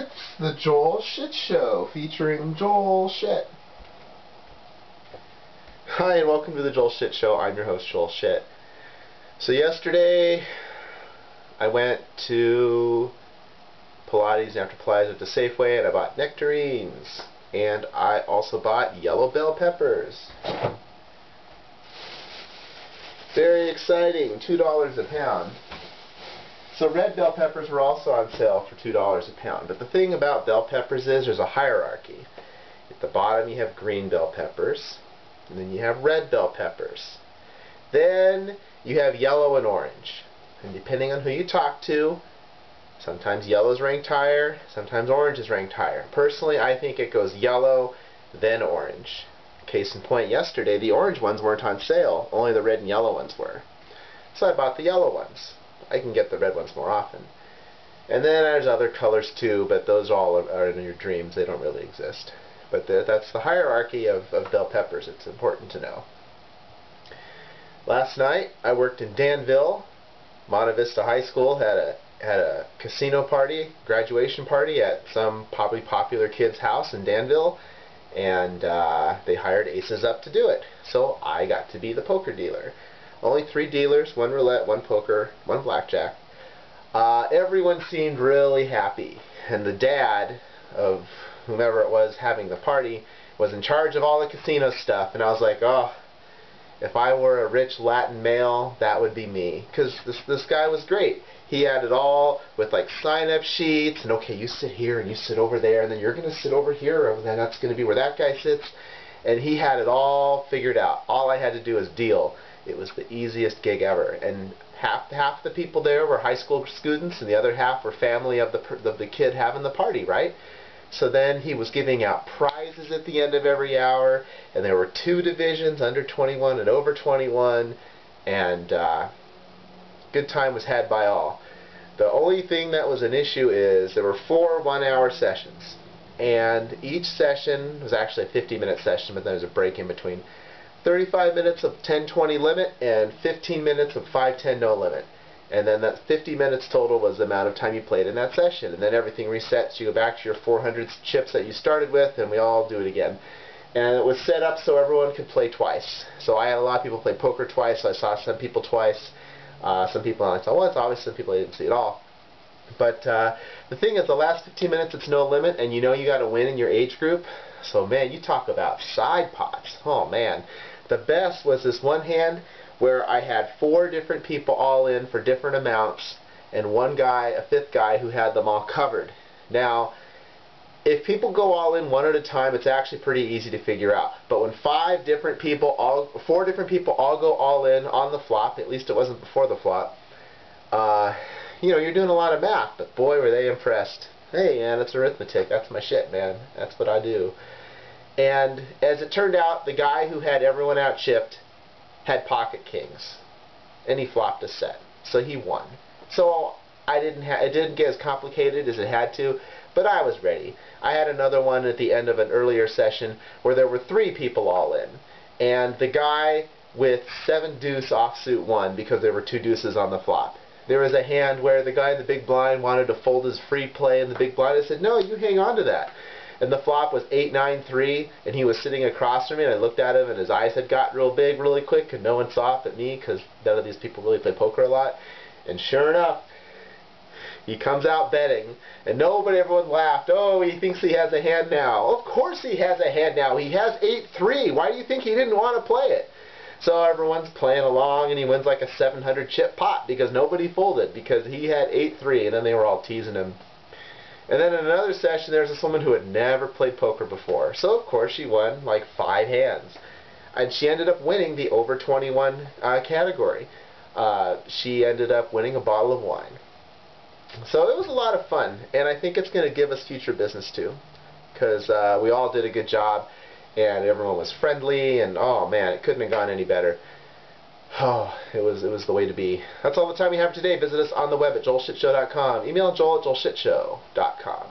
It's the Joel Shit Show, featuring Joel Shit. Hi, and welcome to the Joel Shit Show. I'm your host, Joel Shit. So yesterday, I went to Pilates, and after Pilates, I went to Safeway, and I bought nectarines. And I also bought yellow bell peppers. Very exciting, $2 a pound. So red bell peppers were also on sale for $2 a pound. But the thing about bell peppers is there's a hierarchy. At the bottom you have green bell peppers, and then you have red bell peppers. Then you have yellow and orange. And depending on who you talk to, sometimes yellow is ranked higher, sometimes orange is ranked higher. Personally, I think it goes yellow, then orange. Case in point, yesterday the orange ones weren't on sale, only the red and yellow ones were. So I bought the yellow ones. I can get the red ones more often. And then there's other colors too, but those all are in your dreams. They don't really exist. But that's the hierarchy of bell peppers. It's important to know. Last night I worked in Danville. Monte Vista High School had a casino party, graduation party at some probably popular kid's house in Danville, and they hired aces up to do it. So I got to be the poker dealer. Only 3 dealers, 1 roulette, 1 poker, 1 blackjack. Everyone seemed really happy, and the dad of whomever it was having the party was in charge of all the casino stuff, and I was like, oh, if I were a rich Latin male, that would be me. Because this guy was great. He had it all with like sign-up sheets, and okay, you sit here, and you sit over there, and then you're going to sit over here, and then that's going to be where that guy sits. And he had it all figured out. All I had to do was deal. It was the easiest gig ever. And half the people there were high school students, and the other half were family of the kid having the party, right? So then he was giving out prizes at the end of every hour, and there were 2 divisions, under 21 and over 21, and good time was had by all. The only thing that was an issue is there were 4 one-hour sessions, and each session was actually a 50-minute session, but there was a break in between. 35 minutes of 10-20 limit and 15 minutes of 5-10 no limit. And then that 50 minutes total was the amount of time you played in that session. And then everything resets. You go back to your 400 chips that you started with, and we all do it again. And it was set up so everyone could play twice. So I had a lot of people play poker twice. So I saw some people twice. Some people I saw once. Obviously, some people I didn't see at all. But the thing is, the last 15 minutes, it's no limit, and you know you got to win in your age group. So, man, you talk about side pots. Oh, man. The best was this one hand where I had 4 different people all in for different amounts, and one guy, a 5th guy, who had them all covered. Now, if people go all in one at a time, it's actually pretty easy to figure out. But when 4 different people all go all in on the flop, at least it wasn't before the flop, you know, you're doing a lot of math, but boy, were they impressed. Hey, man, it's arithmetic. That's my shit, man. That's what I do. And as it turned out, the guy who had everyone out chipped had pocket kings, and he flopped a set, so he won. So it didn't get as complicated as it had to, but I was ready. I had another one at the end of an earlier session where there were 3 people all in, and the guy with 7 deuce offsuit won because there were 2 deuces on the flop. There was a hand where the guy in the big blind wanted to fold his free play in the big blind. I said, no, you hang on to that. And the flop was 8-9-3, and he was sitting across from me, and I looked at him, and his eyes had got real big really quick, and no one saw it but me, because none of these people really play poker a lot. And sure enough, he comes out betting, and everyone laughed. Oh, he thinks he has a hand now. Of course he has a hand now. He has 8-3. Why do you think he didn't want to play it? So everyone's playing along, and he wins like a 700 chip pot, because nobody folded, because he had 8-3, and then they were all teasing him. And then in another session, there's this woman who had never played poker before. So, of course, she won like 5 hands. And she ended up winning the over 21 category. She ended up winning a bottle of wine. So it was a lot of fun. And I think it's going to give us future business, too. Because we all did a good job. And everyone was friendly. And, oh, man, it couldn't have gone any better. Oh, it was the way to be. That's all the time we have today. Visit us on the web at joelshitshow.com. Email joel@joelshitshow.com.